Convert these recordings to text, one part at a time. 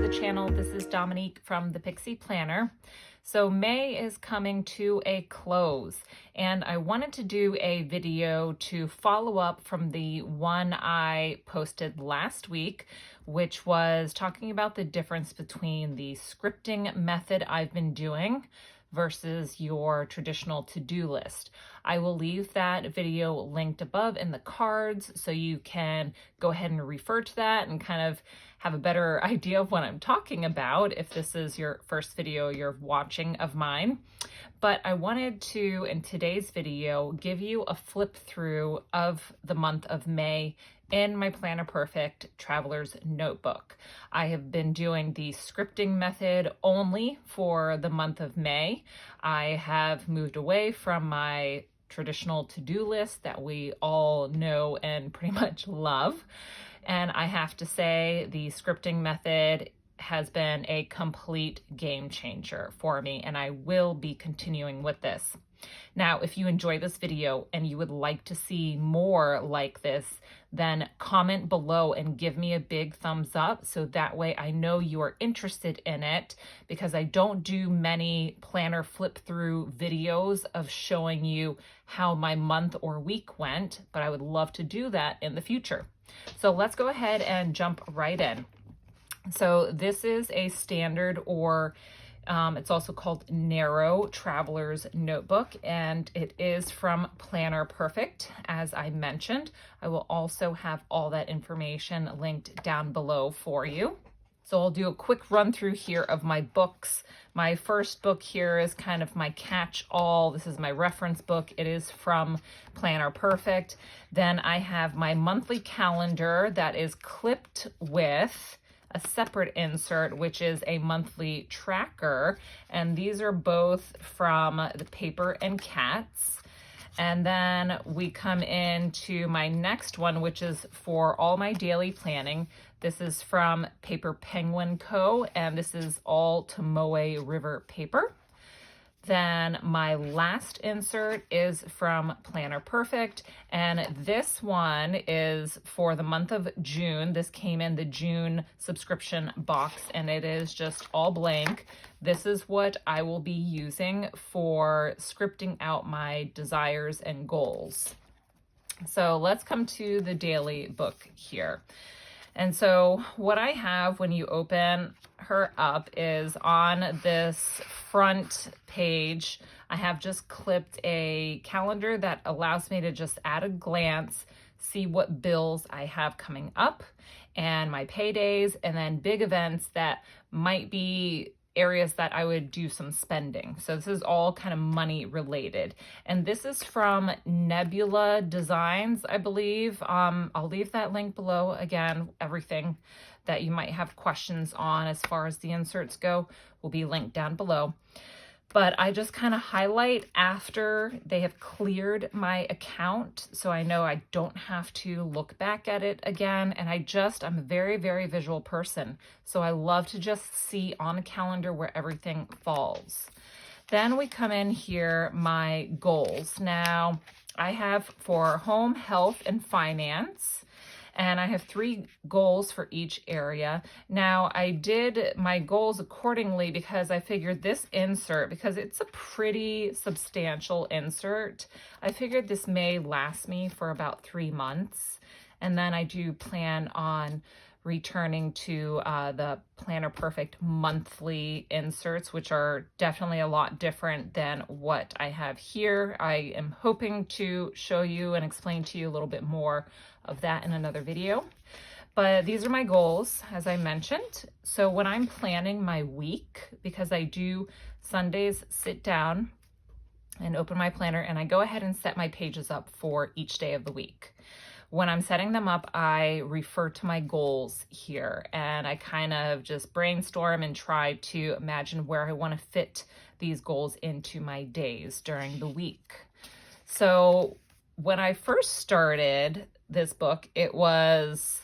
the channel. This is Dominique from the Pixie Planner. So May is coming to a close, and I wanted to do a video to follow up from the one I posted last week, which was talking about the difference between the scripting method I've been doing versus your traditional to-do list. I will leave that video linked above in the cards so you can go ahead and refer to that and kind of have a better idea of what I'm talking about if this is your first video you're watching of mine. But I wanted to, in today's video, give you a flip through of the month of May in my Planner Perfect Traveler's Notebook. I have been doing the scripting method only for the month of May. I have moved away from my traditional to-do list that we all know and pretty much love. And I have to say the scripting method has been a complete game changer for me, and I will be continuing with this. Now, if you enjoy this video and you would like to see more like this, then comment below and give me a big thumbs up so that way I know you are interested in it, because I don't do many planner flip through videos of showing you how my month or week went, but I would love to do that in the future. So let's go ahead and jump right in. So this is a standard, or it's also called narrow traveler's notebook, and it is from Planner Perfect, as I mentioned. I will also have all that information linked down below for you. So I'll do a quick run through here of my books. My first book here is kind of my catch-all. This is my reference book. It is from Planner Perfect. Then I have my monthly calendar that is clipped with a separate insert, which is a monthly tracker. And these are both from the Paper and Cats. And then we come into my next one, which is for all my daily planning. This is from Paper Penguin Co., and this is all Tomoe River paper. Then my last insert is from Planner Perfect, and this one is for the month of June. This came in the June subscription box, and it is just all blank. This is what I will be using for scripting out my desires and goals. So let's come to the daily book here. And so what I have when you open her up is on this front page, I have just clipped a calendar that allows me to just at a glance see what bills I have coming up and my paydays, and then big events that might be areas that I would do some spending. So this is all kind of money related. And this is from Nebula Designs, I believe. I'll leave that link below. Again, everything that you might have questions on as far as the inserts go will be linked down below. But I just kind of highlight after they have cleared my account, so I know I don't have to look back at it again. And I'm a very, very visual person, so I love to just see on a calendar where everything falls. Then we come in here, my goals. Now, I have for home, health, and finance. And I have 3 goals for each area. Now, I did my goals accordingly because I figured this insert, because it's a pretty substantial insert, I figured this may last me for about 3 months. And then I do plan on returning to the Planner Perfect monthly inserts, which are definitely a lot different than what I have here. I am hoping to show you and explain to you a little bit more of that in another video. But these are my goals, as I mentioned. So when I'm planning my week, because I do Sundays sit down and open my planner, and I go ahead and set my pages up for each day of the week. When I'm setting them up, I refer to my goals here, and I kind of just brainstorm and try to imagine where I want to fit these goals into my days during the week. So when I first started this book, it was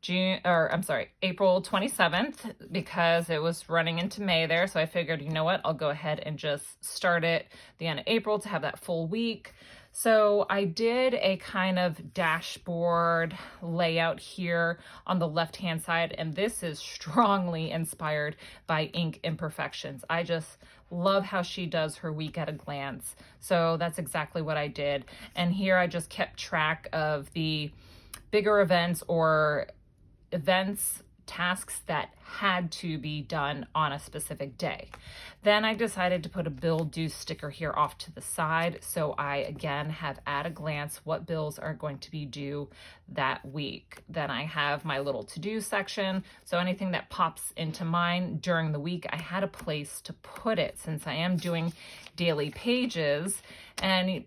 April 27th, because it was running into May there. So I figured, you know what, I'll go ahead and just start it the end of April to have that full week. So I did a kind of dashboard layout here on the left-hand side, and this is strongly inspired by Ink Imperfections. I just love how she does her week at a glance. So that's exactly what I did. And here I just kept track of the bigger events or tasks that had to be done on a specific day. Then I decided to put a bill due sticker here off to the side, so I again have at a glance what bills are going to be due that week. Then I have my little to-do section, so anything that pops into mine during the week, I had a place to put it since I am doing daily pages. And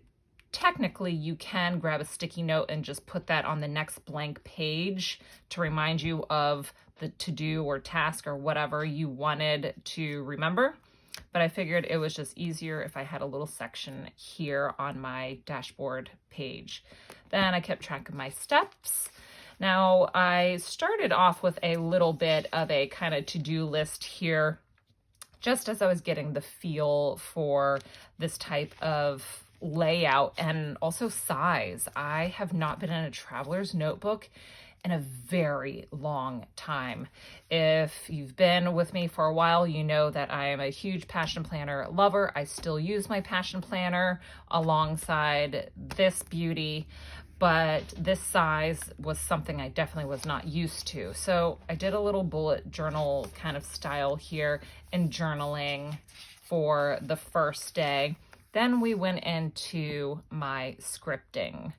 technically, you can grab a sticky note and just put that on the next blank page to remind you of the to-do or task or whatever you wanted to remember. But I figured it was just easier if I had a little section here on my dashboard page. Then I kept track of my steps. Now, I started off with a little bit of a kind of to-do list here, just as I was getting the feel for this type of layout and also size. I have not been in a traveler's notebook in a very long time. If you've been with me for a while, you know that I am a huge Passion Planner lover. I still use my Passion Planner alongside this beauty, but this size was something I definitely was not used to. So I did a little bullet journal kind of style here in journaling for the first day. Then we went into my scripting.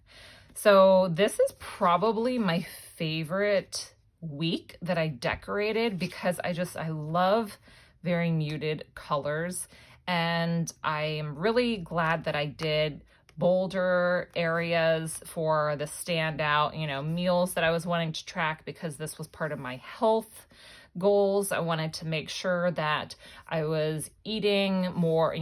So this is probably my favorite week that I decorated because I love very muted colors. And I am really glad that I did bolder areas for the standout, meals that I was wanting to track because this was part of my health goals. I wanted to make sure that I was eating more,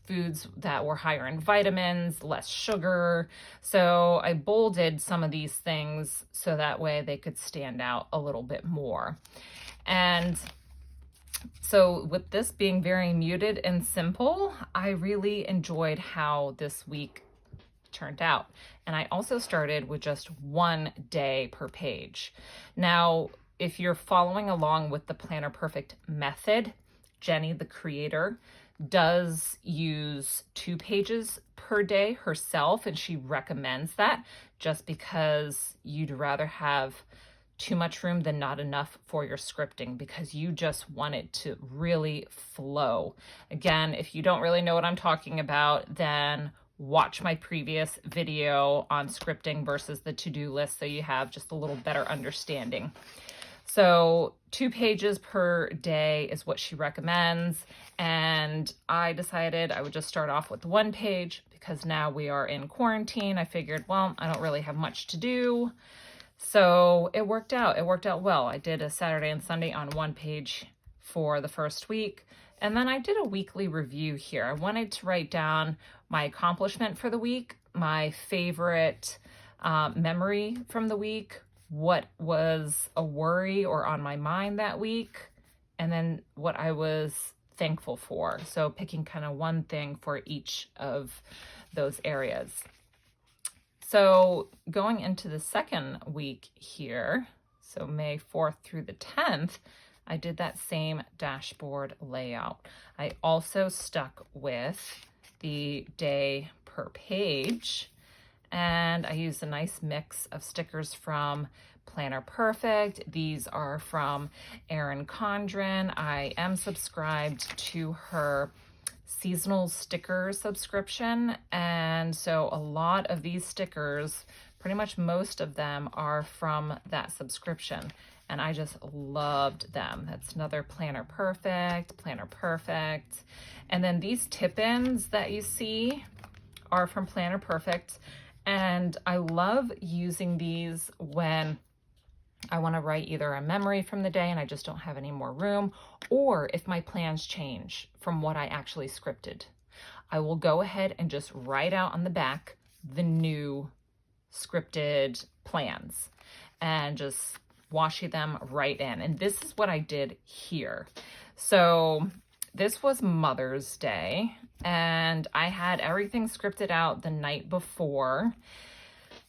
foods that were higher in vitamins, less sugar. So I bolded some of these things so that way they could stand out a little bit more. And so with this being very muted and simple, I really enjoyed how this week turned out. And I also started with just 1 day per page. Now, if you're following along with the Planner Perfect method, Jenny, the creator, does use 2 pages per day herself, and she recommends that just because you'd rather have too much room than not enough for your scripting because you just want it to really flow. Again, if you don't really know what I'm talking about, then watch my previous video on scripting versus the to-do list so you have just a little better understanding. So 2 pages per day is what she recommends. And I decided I would just start off with 1 page because now we are in quarantine. I figured, well, I don't really have much to do. So it worked out. It worked out well. I did a Saturday and Sunday on 1 page for the first week. And then I did a weekly review here. I wanted to write down my accomplishment for the week, my favorite memory from the week, what was a worry or on my mind that week, and then what I was thankful for. So picking kind of one thing for each of those areas. So going into the second week here, so May 4th through the 10th, I did that same dashboard layout. I also stuck with the day per page, and I used a nice mix of stickers from Planner Perfect. These are from ERIN CONDREN. I am subscribed to her seasonal sticker subscription, and so a lot of these stickers, pretty much most of them, are from that subscription, and I just loved them. That's another Planner Perfect. And then these tip-ins that you see are from Planner Perfect. And I love using these when I want to write either a memory from the day and I just don't have any more room, or if my plans change from what I actually scripted. I will go ahead and just write out on the back the new scripted plans and just washi them right in. And this is what I did here. So this was Mother's Day, and I had everything scripted out the night before,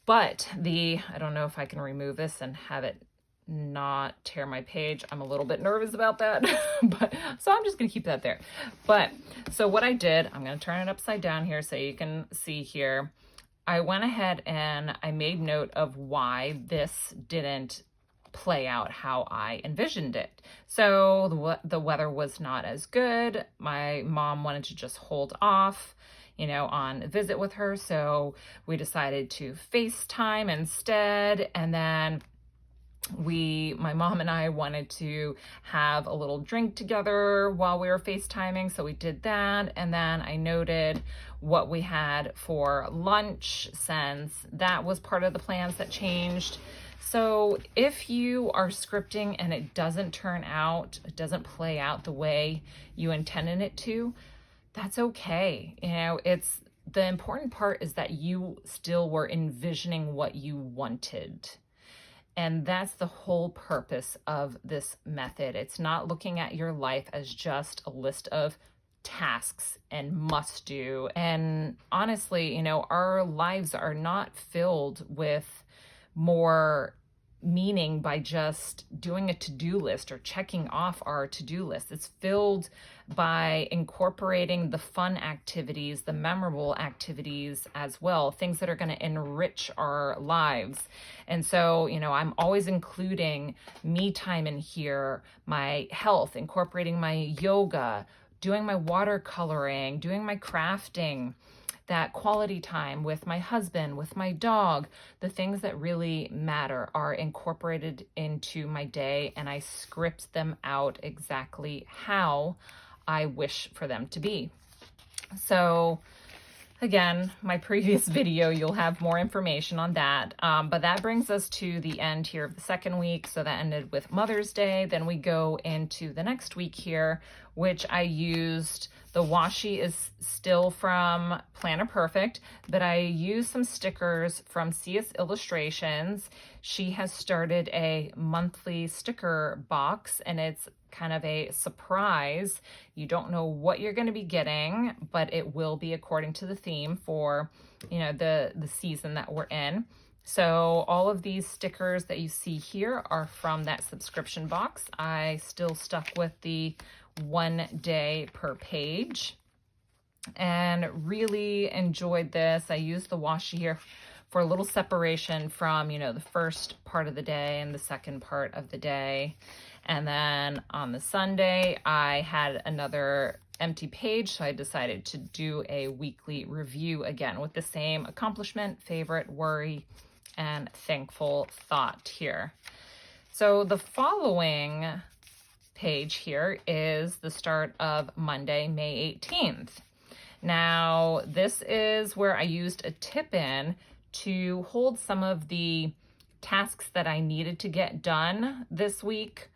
but I don't know if I can remove this and have it not tear my page. I'm a little bit nervous about that, but so I'm just gonna keep that there. But so what I did, I'm gonna turn it upside down here so you can see here. I went ahead and I made note of why this didn't play out how I envisioned it. So the weather was not as good. My mom wanted to just hold off, you know, on a visit with her. So we decided to FaceTime instead. And then my mom and I wanted to have a little drink together while we were FaceTiming. So we did that. And then I noted what we had for lunch, since that was part of the plans that changed. So if you are scripting and it doesn't doesn't play out the way you intended it to, that's okay. You know, the important part is that you still were envisioning what you wanted. And that's the whole purpose of this method. It's not looking at your life as just a list of tasks and must do. And honestly, you know, our lives are not filled with more meaning by just doing a to-do list or checking off our to-do list. It's filled by incorporating the fun activities, the memorable activities as well, things that are going to enrich our lives. And so, you know, I'm always including me time in here, my health, incorporating my yoga, doing my watercoloring, doing my crafting, that quality time with my husband, with my dog. The things that really matter are incorporated into my day, and I script them out exactly how I wish for them to be. So again, my previous video, you'll have more information on that. But that brings us to the end here of the second week. So that ended with Mother's Day. Then we go into the next week here, which I used. The washi is still from Planner Perfect, but I used some stickers from CS Illustrations. She has started a monthly sticker box, and it's kind of a surprise. You don't know what you're going to be getting, but it will be according to the theme for, you know, the season that we're in. So all of these stickers that you see here are from that subscription box. I still stuck with the 1 day per page and really enjoyed this. I used the washi here for a little separation from, you know, the first part of the day and the second part of the day. And then on the Sunday, I had another empty page, so I decided to do a weekly review again with the same accomplishment, favorite, worry, and thankful thought here. So the following page here is the start of Monday, May 18th. Now, this is where I used a tip-in to hold some of the tasks that I needed to get done this week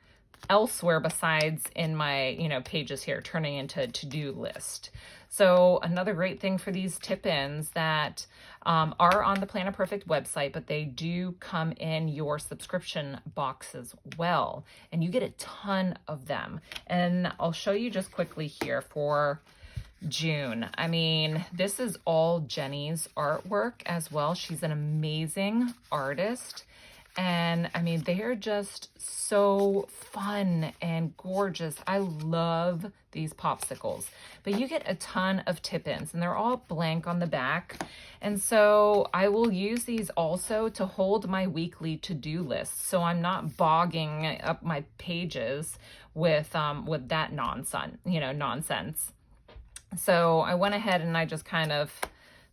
elsewhere besides in my, you know, pages here, turning into a to-do list. So another great thing for these tip-ins that are on the Planner Perfect website, but they do come in your subscription box as well. And you get a ton of them. And I'll show you just quickly here for June. I mean, this is all Jenny's artwork as well. She's an amazing artist. And I mean, they are just so fun and gorgeous. I love these popsicles, but you get a ton of tip-ins and they're all blank on the back. And so I will use these also to hold my weekly to-do list. So I'm not bogging up my pages with that nonsense. So I went ahead and I just kind of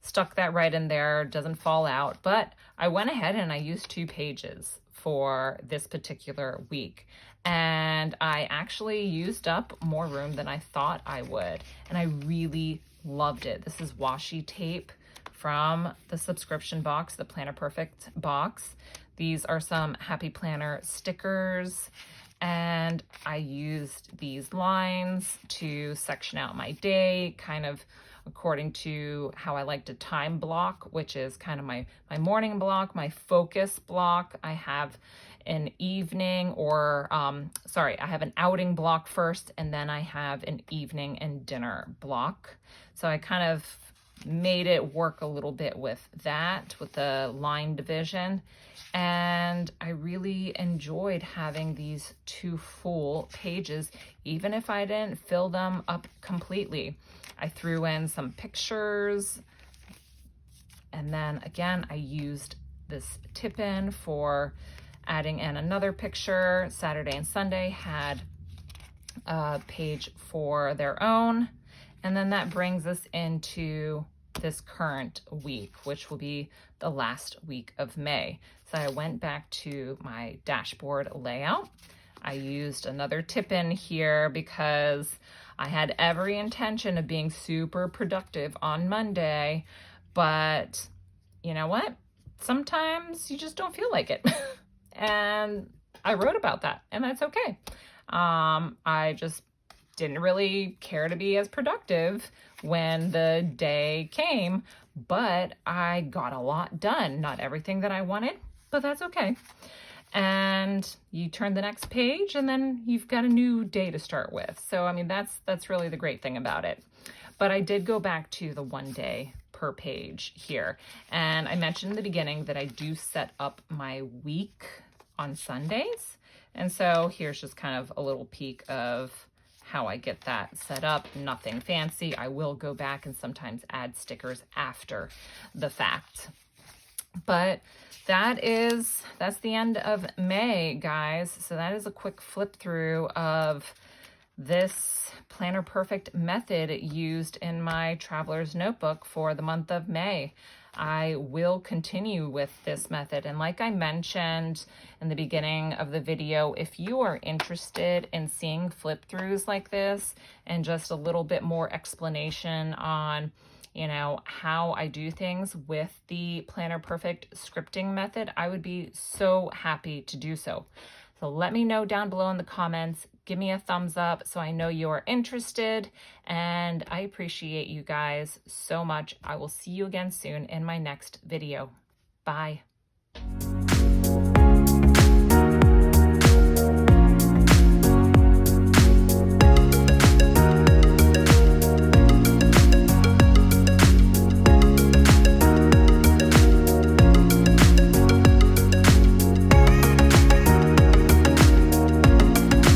stuck that right in there, doesn't fall out, but I went ahead and I used 2 pages for this particular week. And I actually used up more room than I thought I would. And I really loved it. This is washi tape from the subscription box, the Planner Perfect box. These are some Happy Planner stickers. And I used these lines to section out my day, kind of according to how I like to time block, which is kind of my morning block, my focus block. I have an evening or, I have an outing block first, and then I have an evening and dinner block. So I kind of made it work a little bit with that, with the line division. And I really enjoyed having these 2 full pages, even if I didn't fill them up completely. I threw in some pictures, and then again, I used this tip-in for adding in another picture. Saturday and Sunday had a page for their own. And then that brings us into this current week, which will be the last week of May. So I went back to my dashboard layout. I used another tip-in here because I had every intention of being super productive on Monday, but you know what? Sometimes you just don't feel like it. And I wrote about that, and that's okay. I just didn't really care to be as productive when the day came, but I got a lot done. Not everything that I wanted, but that's okay. And you turn the next page, and then you've got a new day to start with. So, I mean, that's really the great thing about it. But I did go back to the 1 day per page here. And I mentioned in the beginning that I do set up my week on Sundays. And so here's just kind of a little peek of how I get that set up. Nothing fancy. I will go back and sometimes add stickers after the fact. But that's the end of May, guys. So that is a quick flip through of this Planner Perfect method used in my Traveler's Notebook for the month of May. I will continue with this method. And like I mentioned in the beginning of the video, if you are interested in seeing flip throughs like this and just a little bit more explanation on, you know, how I do things with the Planner Perfect scripting method, I would be so happy to do so. So let me know down below in the comments. Give me a thumbs up so I know you're interested, and I appreciate you guys so much. I will see you again soon in my next video. Bye.